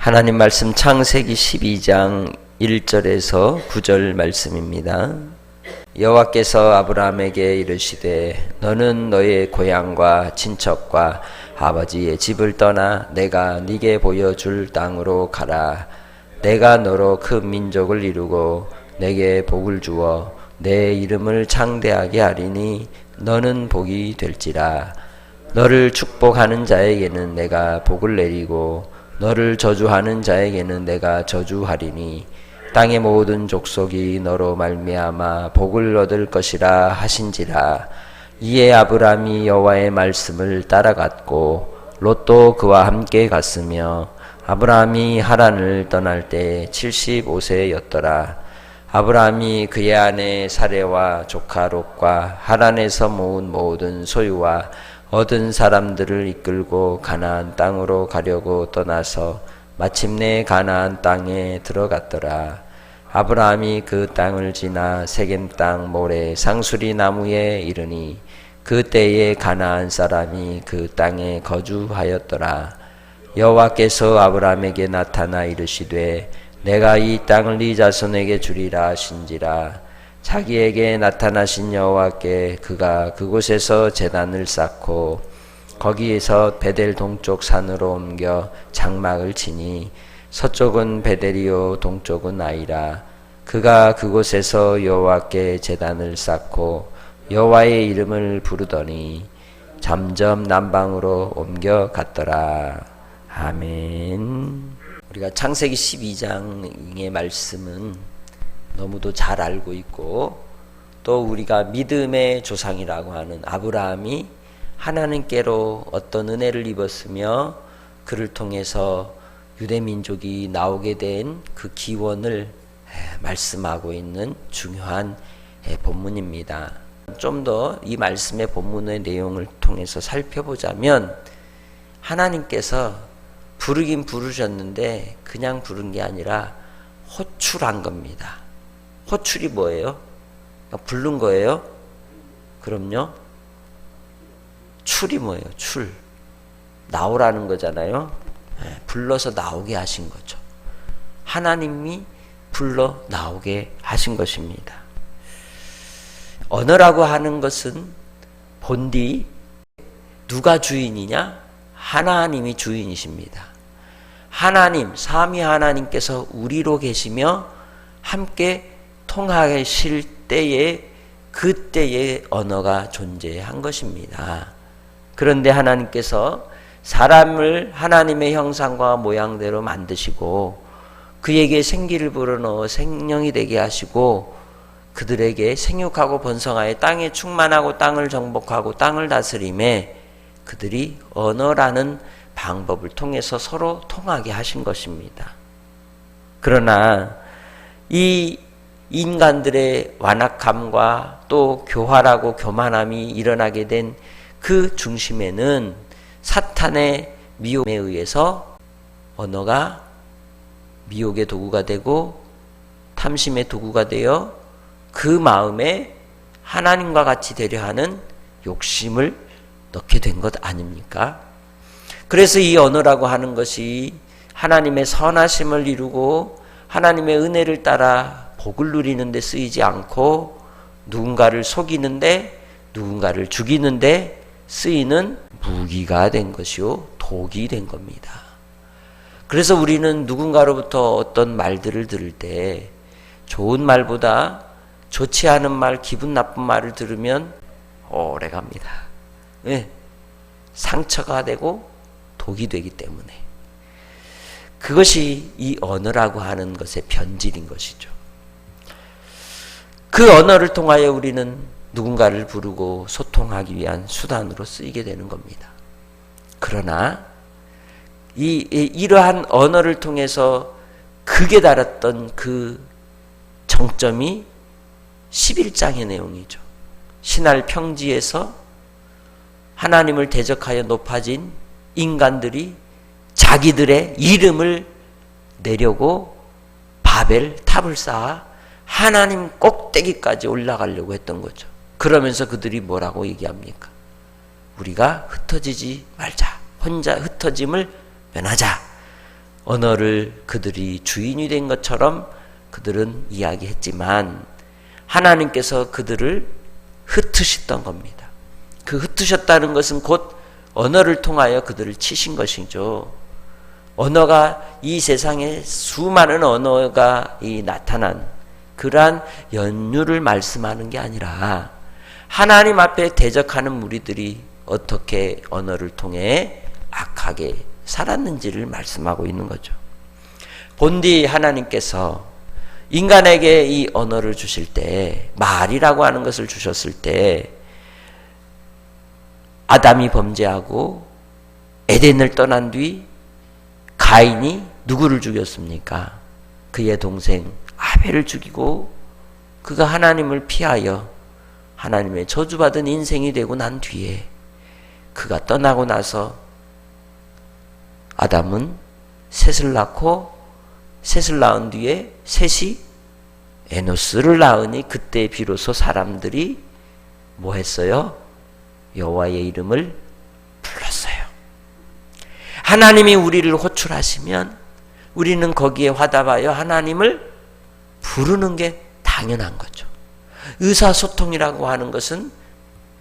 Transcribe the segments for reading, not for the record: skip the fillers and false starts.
하나님 말씀 창세기 12장 1절에서 9절 말씀입니다. 여호와께서 아브라함에게 이르시되 너는 너의 고향과 친척과 아버지의 집을 떠나 내가 네게 보여줄 땅으로 가라. 내가 너로 큰 민족을 이루고 내게 복을 주어 내 이름을 창대하게 하리니 너는 복이 될지라. 너를 축복하는 자에게는 내가 복을 내리고 너를 저주하는 자에게는 내가 저주하리니 땅의 모든 족속이 너로 말미암아 복을 얻을 것이라 하신지라. 이에 아브라함이 여호와의 말씀을 따라갔고 롯도 그와 함께 갔으며 아브라함이 하란을 떠날 때 75세였더라. 아브라함이 그의 아내 사레와 조카 롯과 하란에서 모은 모든 소유와 얻은 사람들을 이끌고 가나안 땅으로 가려고 떠나서 마침내 가나안 땅에 들어갔더라. 아브라함이 그 땅을 지나 세겜 땅 모래 상수리 나무에 이르니 그때에 가나안 사람이 그 땅에 거주하였더라. 여호와께서 아브라함에게 나타나 이르시되 내가 이 땅을 네 자손에게 주리라 하신지라. 자기에게 나타나신 여호와께 그가 그곳에서 제단을 쌓고 거기에서 베델 동쪽 산으로 옮겨 장막을 치니 서쪽은 베델이요 동쪽은 아이라. 그가 그곳에서 여호와께 제단을 쌓고 여호와의 이름을 부르더니 점점 남방으로 옮겨 갔더라. 아멘. 우리가 창세기 12장의 말씀은 너무도 잘 알고 있고 또 우리가 믿음의 조상이라고 하는 아브라함이 하나님께로 어떤 은혜를 입었으며 그를 통해서 유대민족이 나오게 된 그 기원을 말씀하고 있는 중요한 본문입니다. 좀 더 이 말씀의 본문의 내용을 통해서 살펴보자면 하나님께서 부르긴 부르셨는데 그냥 부른 게 아니라 호출한 겁니다. 호출이 뭐예요? 부른 거예요? 그럼요. 출이 뭐예요? 출. 나오라는 거잖아요. 불러서 나오게 하신 거죠. 하나님이 불러 나오게 하신 것입니다. 언어라고 하는 것은 본디 누가 주인이냐? 하나님이 주인이십니다. 하나님, 삼위 하나님께서 우리로 계시며 함께 통하실 때에 그때의 언어가 존재한 것입니다. 그런데 하나님께서 사람을 하나님의 형상과 모양대로 만드시고 그에게 생기를 불어넣어 생명이 되게 하시고 그들에게 생육하고 번성하여 땅에 충만하고 땅을 정복하고 땅을 다스림에 그들이 언어라는 방법을 통해서 서로 통하게 하신 것입니다. 그러나 이 인간들의 완악함과 또 교활하고 교만함이 일어나게 된 그 중심에는 사탄의 미혹에 의해서 언어가 미혹의 도구가 되고 탐심의 도구가 되어 그 마음에 하나님과 같이 되려 하는 욕심을 넣게 된 것 아닙니까? 그래서 이 언어라고 하는 것이 하나님의 선하심을 이루고 하나님의 은혜를 따라 복을 누리는 데 쓰이지 않고 누군가를 속이는데 누군가를 죽이는데 쓰이는 무기가 된 것이요 독이 된 겁니다. 그래서 우리는 누군가로부터 어떤 말들을 들을 때 좋은 말보다 좋지 않은 말, 기분 나쁜 말을 들으면 오래갑니다. 왜? 상처가 되고 독이 되기 때문에. 그것이 이 언어라고 하는 것의 변질인 것이죠. 그 언어를 통하여 우리는 누군가를 부르고 소통하기 위한 수단으로 쓰이게 되는 겁니다. 그러나 이러한 언어를 통해서 극에 달했던 그 정점이 11장의 내용이죠. 신할 평지에서 하나님을 대적하여 높아진 인간들이 자기들의 이름을 내려고 바벨 탑을 쌓아 하나님 꼭대기까지 올라가려고 했던 거죠. 그러면서 그들이 뭐라고 얘기합니까? 우리가 흩어지지 말자. 혼자 흩어짐을 면하자. 언어를 그들이 주인이 된 것처럼 그들은 이야기했지만 하나님께서 그들을 흩으셨던 겁니다. 그 흩으셨다는 것은 곧 언어를 통하여 그들을 치신 것이죠. 언어가 이 세상에 수많은 언어가 나타난 그러한 연유를 말씀하는 게 아니라 하나님 앞에 대적하는 무리들이 어떻게 언어를 통해 악하게 살았는지를 말씀하고 있는 거죠. 본디 하나님께서 인간에게 이 언어를 주실 때, 말이라고 하는 것을 주셨을 때 아담이 범죄하고 에덴을 떠난 뒤 가인이 누구를 죽였습니까? 그의 동생 아벨을 죽이고 그가 하나님을 피하여 하나님의 저주받은 인생이 되고 난 뒤에 그가 떠나고 나서 아담은 셋을 낳고 셋을 낳은 뒤에 셋이 에노스를 낳으니 그때 비로소 사람들이 뭐 했어요? 여호와의 이름을 불렀어요. 하나님이 우리를 호출하시면 우리는 거기에 화답하여 하나님을 부르는 게 당연한 거죠. 의사소통이라고 하는 것은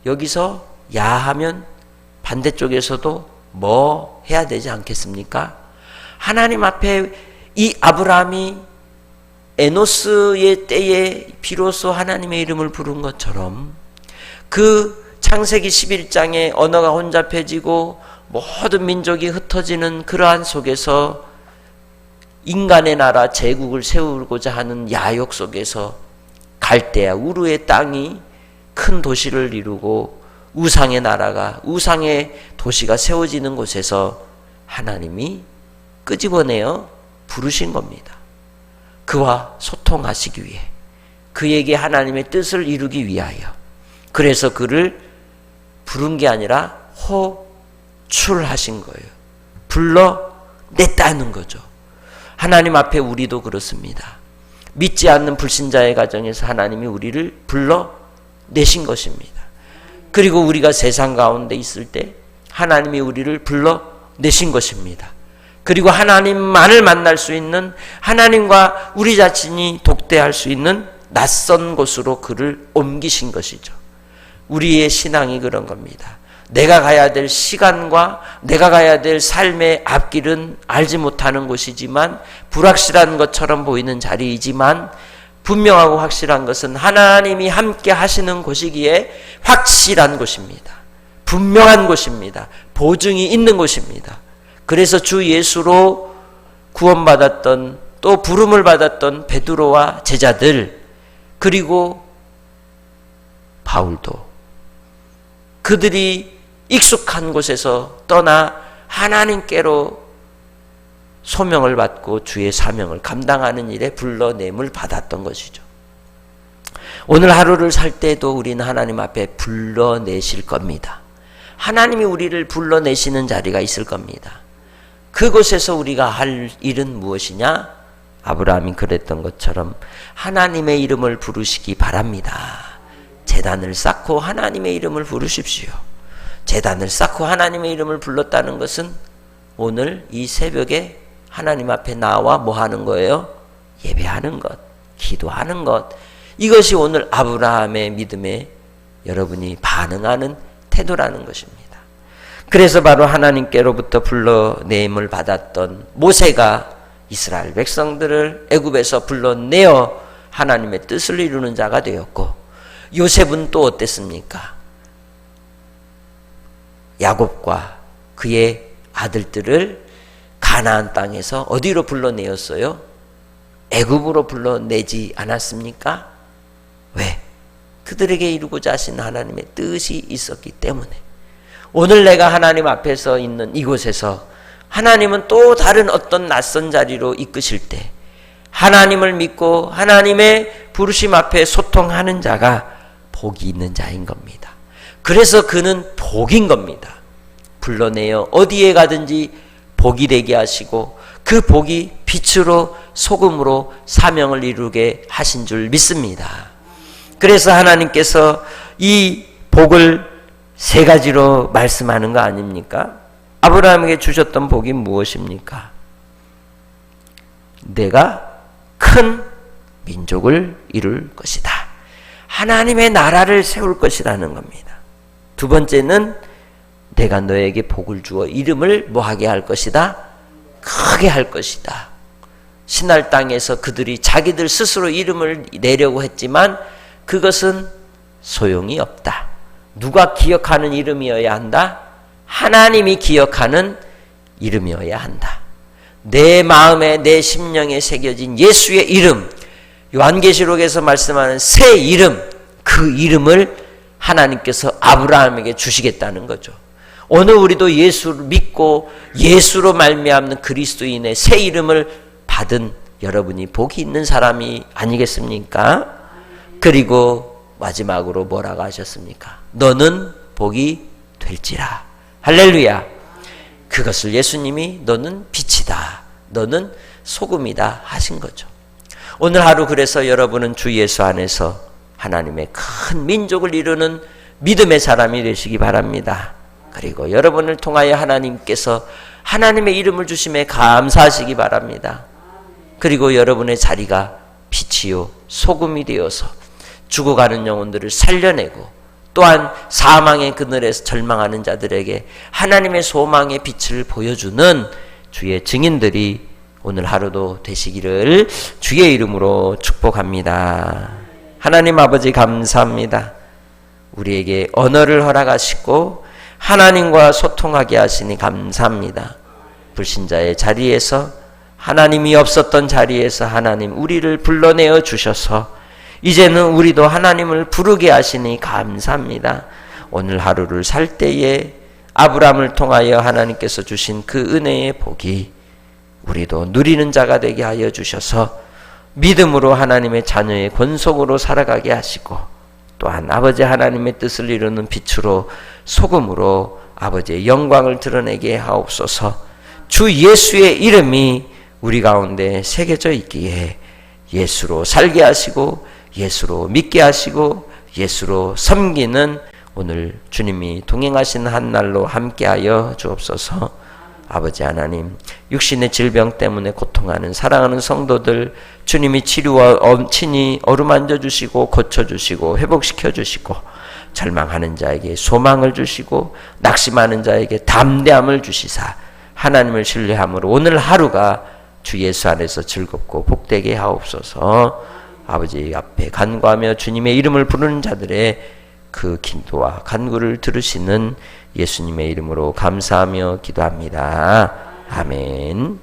여기서 야하면 반대쪽에서도 뭐 해야 되지 않겠습니까? 하나님 앞에 이 아브라함이 에노스의 때에 비로소 하나님의 이름을 부른 것처럼 그 창세기 11장에 언어가 혼잡해지고 모든 민족이 흩어지는 그러한 속에서 인간의 나라 제국을 세우고자 하는 야욕 속에서 갈대아 우르의 땅이 큰 도시를 이루고 우상의 나라가 우상의 도시가 세워지는 곳에서 하나님이 끄집어내어 부르신 겁니다. 그와 소통하시기 위해 그에게 하나님의 뜻을 이루기 위하여 그래서 그를 부른 게 아니라 호출하신 거예요. 불러냈다는 거죠. 하나님 앞에 우리도 그렇습니다. 믿지 않는 불신자의 가정에서 하나님이 우리를 불러내신 것입니다. 그리고 우리가 세상 가운데 있을 때 하나님이 우리를 불러내신 것입니다. 그리고 하나님만을 만날 수 있는 하나님과 우리 자신이 독대할 수 있는 낯선 곳으로 그를 옮기신 것이죠. 우리의 신앙이 그런 겁니다. 내가 가야 될 시간과 내가 가야 될 삶의 앞길은 알지 못하는 곳이지만 불확실한 것처럼 보이는 자리이지만 분명하고 확실한 것은 하나님이 함께 하시는 곳이기에 확실한 곳입니다. 분명한 곳입니다. 보증이 있는 곳입니다. 그래서 주 예수로 구원받았던 또 부름을 받았던 베드로와 제자들 그리고 바울도 그들이 익숙한 곳에서 떠나 하나님께로 소명을 받고 주의 사명을 감당하는 일에 불러냄을 받았던 것이죠. 오늘 하루를 살 때도 우리는 하나님 앞에 불러내실 겁니다. 하나님이 우리를 불러내시는 자리가 있을 겁니다. 그곳에서 우리가 할 일은 무엇이냐? 아브라함이 그랬던 것처럼 하나님의 이름을 부르시기 바랍니다. 제단을 쌓고 하나님의 이름을 부르십시오. 제단을 쌓고 하나님의 이름을 불렀다는 것은 오늘 이 새벽에 하나님 앞에 나와 뭐 하는 거예요? 예배하는 것, 기도하는 것. 이것이 오늘 아브라함의 믿음에 여러분이 반응하는 태도라는 것입니다. 그래서 바로 하나님께로부터 불러냄을 받았던 모세가 이스라엘 백성들을 애굽에서 불러내어 하나님의 뜻을 이루는 자가 되었고 요셉은 또 어땠습니까? 야곱과 그의 아들들을 가나안 땅에서 어디로 불러내었어요? 애굽으로 불러내지 않았습니까? 왜? 그들에게 이루고자 하신 하나님의 뜻이 있었기 때문에. 오늘 내가 하나님 앞에서 있는 이곳에서 하나님은 또 다른 어떤 낯선 자리로 이끄실 때 하나님을 믿고 하나님의 부르심 앞에 소통하는 자가 복이 있는 자인 겁니다. 그래서 그는 복인 겁니다. 불러내어 어디에 가든지 복이 되게 하시고 그 복이 빛으로 소금으로 사명을 이루게 하신 줄 믿습니다. 그래서 하나님께서 이 복을 세 가지로 말씀하는 거 아닙니까? 아브라함에게 주셨던 복이 무엇입니까? 내가 큰 민족을 이룰 것이다. 하나님의 나라를 세울 것이라는 겁니다. 두 번째는 내가 너에게 복을 주어 이름을 뭐하게 할 것이다? 크게 할 것이다. 신할 땅에서 그들이 자기들 스스로 이름을 내려고 했지만 그것은 소용이 없다. 누가 기억하는 이름이어야 한다? 하나님이 기억하는 이름이어야 한다. 내 마음에 내 심령에 새겨진 예수의 이름, 요한계시록에서 말씀하는 새 이름, 그 이름을 하나님께서 아브라함에게 주시겠다는 거죠. 오늘 우리도 예수를 믿고 예수로 말미암는 그리스도인의 새 이름을 받은 여러분이 복이 있는 사람이 아니겠습니까? 그리고 마지막으로 뭐라고 하셨습니까? 너는 복이 될지라. 할렐루야. 그것을 예수님이 너는 빛이다, 너는 소금이다 하신 거죠. 오늘 하루 그래서 여러분은 주 예수 안에서 하나님의 큰 민족을 이루는 믿음의 사람이 되시기 바랍니다. 그리고 여러분을 통하여 하나님께서 하나님의 이름을 주심에 감사하시기 바랍니다. 그리고 여러분의 자리가 빛이요 소금이 되어서 죽어가는 영혼들을 살려내고 또한 사망의 그늘에서 절망하는 자들에게 하나님의 소망의 빛을 보여주는 주의 증인들이 오늘 하루도 되시기를 주의 이름으로 축복합니다. 하나님 아버지 감사합니다. 우리에게 언어를 허락하시고 하나님과 소통하게 하시니 감사합니다. 불신자의 자리에서 하나님이 없었던 자리에서 하나님 우리를 불러내어 주셔서 이제는 우리도 하나님을 부르게 하시니 감사합니다. 오늘 하루를 살 때에 아브라함을 통하여 하나님께서 주신 그 은혜의 복이 우리도 누리는 자가 되게 하여 주셔서 믿음으로 하나님의 자녀의 권속으로 살아가게 하시고 또한 아버지 하나님의 뜻을 이루는 빛으로 소금으로 아버지의 영광을 드러내게 하옵소서. 주 예수의 이름이 우리 가운데 새겨져 있기에 예수로 살게 하시고 예수로 믿게 하시고 예수로 섬기는 오늘 주님이 동행하시는 한 날로 함께하여 주옵소서. 아버지 하나님, 육신의 질병 때문에 고통하는 사랑하는 성도들 주님이 치료와 친히 어루만져 주시고 고쳐주시고 회복시켜 주시고 절망하는 자에게 소망을 주시고 낙심하는 자에게 담대함을 주시사 하나님을 신뢰함으로 오늘 하루가 주 예수 안에서 즐겁고 복되게 하옵소서. 아버지 앞에 간구하며 주님의 이름을 부르는 자들의 그 기도와 간구를 들으시는 예수님의 이름으로 감사하며 기도합니다. 아멘.